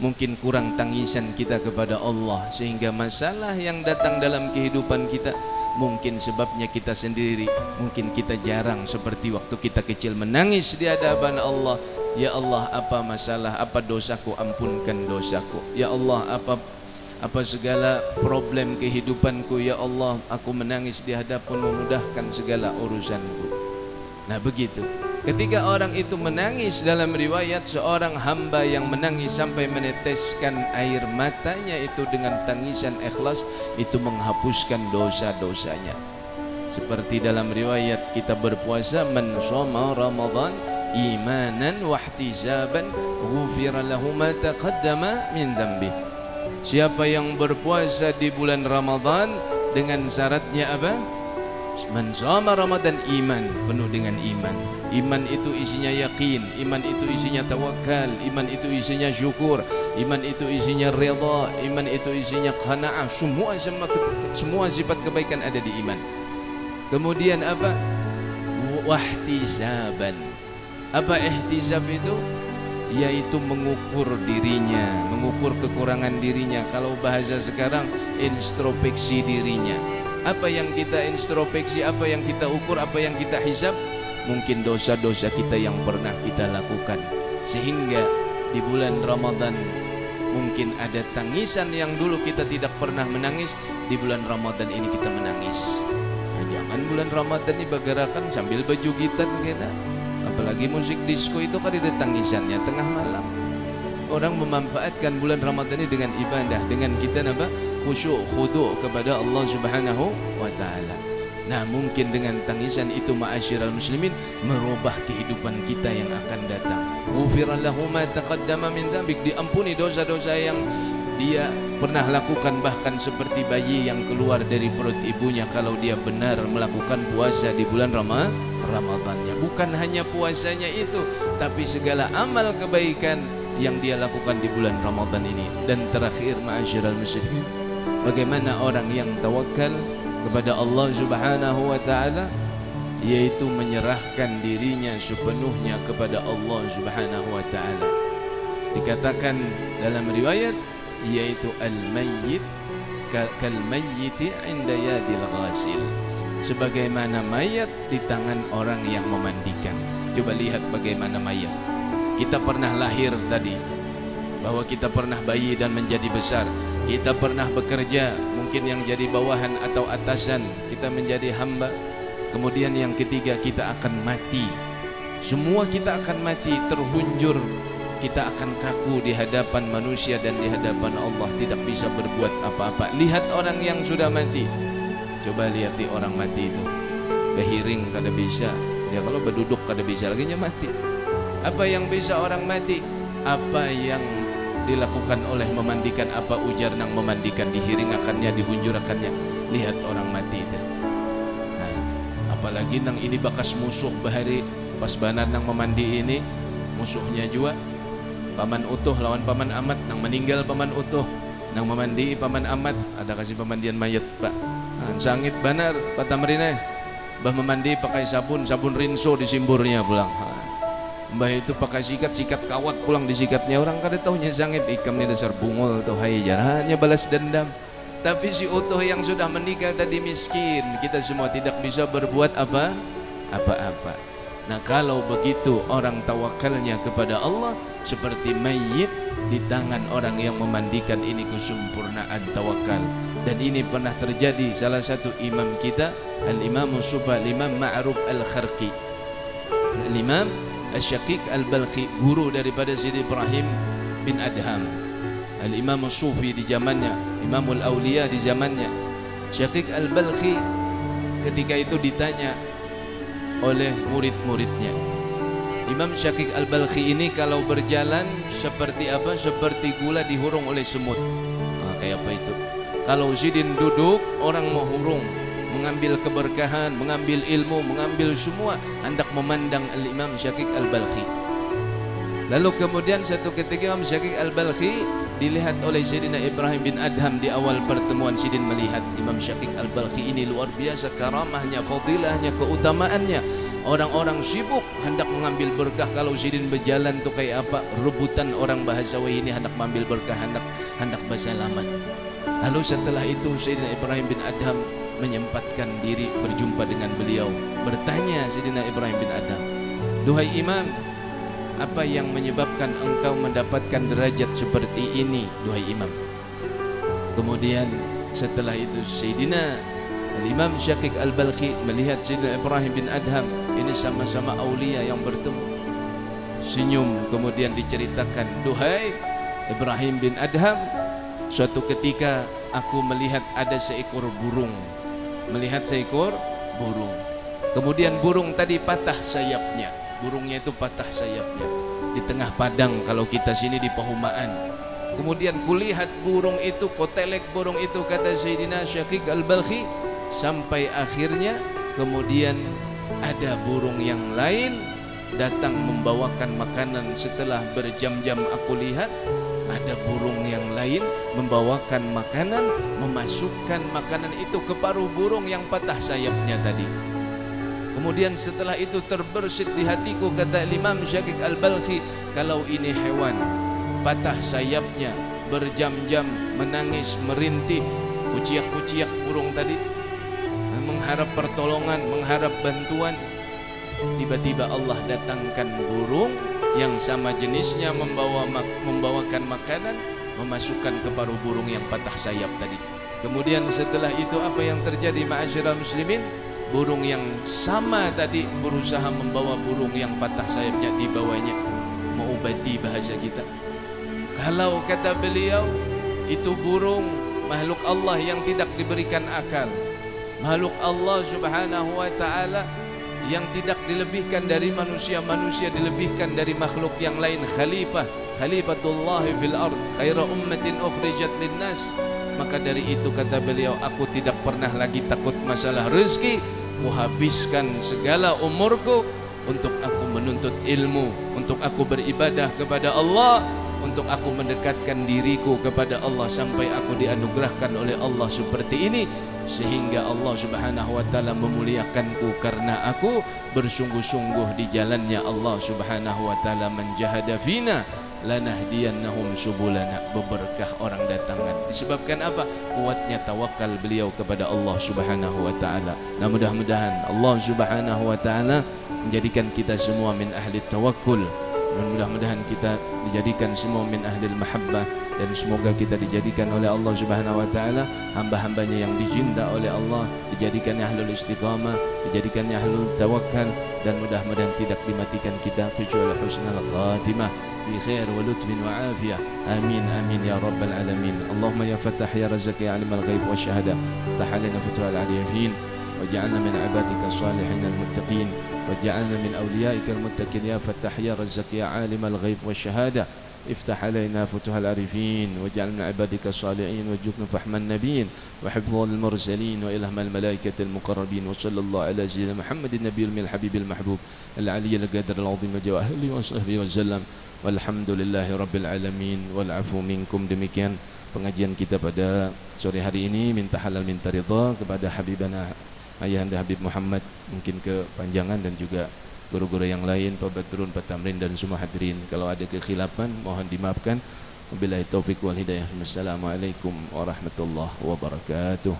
Mungkin kurang tangisan kita kepada Allah, sehingga masalah yang datang dalam kehidupan kita mungkin sebabnya kita sendiri. Mungkin kita jarang seperti waktu kita kecil menangis di hadapan Allah. Ya Allah, apa masalah, apa dosaku, ampunkan dosaku. Ya Allah, apa segala problem kehidupanku. Ya Allah, aku menangis di hadapan, memudahkan segala urusanku. Nah begitu. Ketika orang itu menangis, dalam riwayat seorang hamba yang menangis sampai meneteskan air matanya itu dengan tangisan ikhlas, itu menghapuskan dosa-dosanya. Seperti dalam riwayat kita berpuasa, man shoma Ramadan imanan wa ihtisaban ghufira lahu ma taqaddama min dhanbi. Siapa yang berpuasa di bulan Ramadan dengan syaratnya apa? Man shoma Ramadan iman, penuh dengan iman. Iman itu isinya yakin, iman itu isinya tawakal, iman itu isinya syukur, iman itu isinya redha, iman itu isinya qanaah. Semua sifat kebaikan ada di iman. Kemudian apa? Wahtisaban. Apa ihtisab itu? Yaitu mengukur dirinya, mengukur kekurangan dirinya. Kalau bahasa sekarang, introspeksi dirinya. Apa yang kita introspeksi, apa yang kita ukur, apa yang kita hisab? Mungkin dosa-dosa kita yang pernah kita lakukan, sehingga di bulan Ramadan mungkin ada tangisan yang dulu kita tidak pernah menangis. Di bulan Ramadan ini kita menangis. Nah, jangan bulan Ramadan ini bagarakan sambil baju gitar kita. Apalagi musik disco itu kan ada tangisannya tengah malam. Orang memanfaatkan bulan Ramadan ini dengan ibadah, dengan kita khusyuk, khudu' kepada Allah Subhanahu wa ta'ala. Nah mungkin dengan tangisan itu ma'asyiral muslimin merubah kehidupan kita yang akan datang. Ghufira lahu ma taqaddama min dzambik, diampuni dosa-dosa yang dia pernah lakukan, bahkan seperti bayi yang keluar dari perut ibunya kalau dia benar melakukan puasa di bulan Ramadannya. Bukan hanya puasanya itu, tapi segala amal kebaikan yang dia lakukan di bulan Ramadan ini. Dan terakhir ma'asyiral muslimin, bagaimana orang yang tawakal kepada Allah Subhanahu wa ta'ala, yaitu menyerahkan dirinya sepenuhnya kepada Allah Subhanahu wa ta'ala. Dikatakan dalam riwayat, yaitu al-mayyit kal-mayyiti inda yadil ghasil, sebagaimana mayat di tangan orang yang memandikan. Coba lihat bagaimana mayat. Kita pernah lahir tadi, bahwa kita pernah bayi dan menjadi besar. Kita pernah bekerja, mungkin yang jadi bawahan atau atasan, kita menjadi hamba. Kemudian yang ketiga, kita akan mati. Semua kita akan mati, terhunjur. Kita akan kaku di hadapan manusia dan di hadapan Allah, tidak bisa berbuat apa-apa. Lihat orang yang sudah mati. Coba lihat di orang mati itu. Behiring kada bisa. Dia kalau berduduk kada bisa, lagi mati. Apa yang bisa orang mati? Apa yang dilakukan oleh memandikan, apa ujar nang memandikan, dihiringakannya, dihunjurakannya. Lihat orang mati itu. Nah, apalagi nang ini bakas musuh bahari pas banar nang memandi ini, musuhnya juga paman utuh lawan paman amat, nang meninggal paman utuh, nang memandi paman amat. Ada kasih pemandian mayat pak. Nah, sangit banar patamrina bah memandi pakai sabun rinso disimburnya pulang. Mbah itu pakai sikat kawat pulang disikatnya. Orang kada taunya sangit ikam ni dasar bungul atau hai jarannya balas dendam. Tapi si utuh yang sudah menikah tadi miskin, kita semua tidak bisa berbuat apa-apa. Nah kalau begitu orang tawakalnya kepada Allah seperti mayit di tangan orang yang memandikan, ini kesempurnaan tawakal. Dan ini pernah terjadi salah satu imam kita, Al-Imam Sufa, Imam Ma'ruf Al-Kharqi, Al-Imam Asy-Syaqiq Al-Balkhi, guru daripada Sidi Ibrahim bin Adham, Al-Imam Sufi di zamannya, Imamul Auliya di zamannya. Syaqiq Al-Balkhi ketika itu ditanya oleh murid-muridnya, Imam Syaqiq Al-Balkhi ini kalau berjalan seperti apa? Seperti gula dihurung oleh semut. Nah, kayak apa itu? Kalau Sidin duduk, orang mau hurung, mengambil keberkahan, mengambil ilmu, mengambil semua, hendak memandang Al-Imam Syaqiq Al-Balkhi. Lalu kemudian satu ketika Imam Syaqiq Al-Balkhi dilihat oleh Sayyidina Ibrahim bin Adham. Di awal pertemuan Sidin melihat Imam Syaqiq Al-Balkhi ini luar biasa karamahnya, fadilahnya, keutamaannya. Orang-orang sibuk hendak mengambil berkah. Kalau sidin berjalan tuh kayak apa? Rebutan orang bahasa ini hendak mengambil berkah, hendak bersalamat. Lalu setelah itu Sayyidina Ibrahim bin Adham menyempatkan diri berjumpa dengan beliau. Bertanya Sayyidina Ibrahim bin Adham, "Duhai Imam, apa yang menyebabkan engkau mendapatkan derajat seperti ini, duhai Imam?" Kemudian setelah itu Sayyidina Imam Syakik Al-Balkhi melihat Sayyidina Ibrahim bin Adham, ini sama-sama aulia yang bertemu. Senyum, kemudian diceritakan, "Duhai Ibrahim bin Adham, suatu ketika aku melihat ada seekor burung. Melihat seekor burung. Kemudian burung tadi patah sayapnya. Burungnya itu patah sayapnya di tengah padang, kalau kita sini di Pahumaan. Kemudian kulihat burung itu, kotelek burung itu," kata Sayyidina Syakik Al-Balkhi, "sampai akhirnya kemudian ada burung yang lain datang membawakan makanan. Setelah berjam-jam aku lihat ada burung yang lain membawakan makanan, memasukkan makanan itu ke paruh burung yang patah sayapnya tadi. Kemudian setelah itu terbersit di hatiku," kata Imam Syakik Al-Balkhi, "kalau ini hewan patah sayapnya, berjam-jam menangis, merintih, kuciak-kuciak burung tadi, mengharap pertolongan, mengharap bantuan. Tiba-tiba Allah datangkan burung yang sama jenisnya membawakan makanan, memasukkan ke paruh burung yang patah sayap tadi. Kemudian setelah itu apa yang terjadi, ma'asyiral muslimin? Burung yang sama tadi berusaha membawa burung yang patah sayapnya, dibawanya. Mengobati bahasa kita. Kalau kata beliau, itu burung makhluk Allah yang tidak diberikan akal, makhluk Allah subhanahu wa ta'ala yang tidak dilebihkan dari manusia, manusia dilebihkan dari makhluk yang lain. Khalifatullah fil ard, khaira ummatin ukhrijat linnas. Maka dari itu kata beliau, aku tidak pernah lagi takut masalah rezeki. Kuhabiskan segala umurku untuk aku menuntut ilmu, untuk aku beribadah kepada Allah, untuk aku mendekatkan diriku kepada Allah sampai aku dianugerahkan oleh Allah seperti ini, sehingga Allah subhanahu wa ta'ala memuliakanku karena aku bersungguh-sungguh di jalannya Allah subhanahu wa ta'ala. Menjahada fina lanahdiyannahum subulana, beberkah orang datangan. Disebabkan apa? Kuatnya tawakal beliau kepada Allah subhanahu wa ta'ala. Nah, mudah-mudahan Allah subhanahu wa ta'ala menjadikan kita semua min ahli tawakkul, dan mudah-mudahan kita dijadikan semua min ahli mahabbah, dan semoga kita dijadikan oleh Allah subhanahu wa ta'ala hamba-hambanya yang dicinta oleh Allah, dijadikan ahlul istiqamah, dijadikan ahlul tawakkal, dan mudah-mudahan tidak dimatikan kita kecuali husnul khatimah bi khair wa lutfin wa afiyah. Amin amin ya rabbal alamin. Allahumma ya fattah ya razak ya alim al-ghaib wa syahada, فتح علينا فتوح العارفين وجعلنا من عبادك الصالحين المتقين وجعلنا من أوليائك المتقين يا فتح يا رزق يا عالم الغيب والشهادة. افتح علينا فتوح العارفين وجعلنا عبادك الصالحين وجوكنا فحم النبيين وحفظ المرسلين وإلهم الملائكة المقربين. وصلى الله على سيدنا محمد النبي الحبيب المحبوب العلي القدر العظيم وآله وصحبه وسلم والحمد لله رب العالمين والعفو منكم. Demikian pengajian kita pada sore hari ini. Minta halal minta ridha kepada Habibana Ayahanda Habib Muhammad, mungkin kepanjangan, dan juga guru-guru yang lain, Pak Badrun, Pak Tamrin, dan semua hadirin. Kalau ada kekhilafan mohon dimaafkan. Wabillahi taufiq wal hidayah. Wassalamualaikum warahmatullahi wabarakatuh.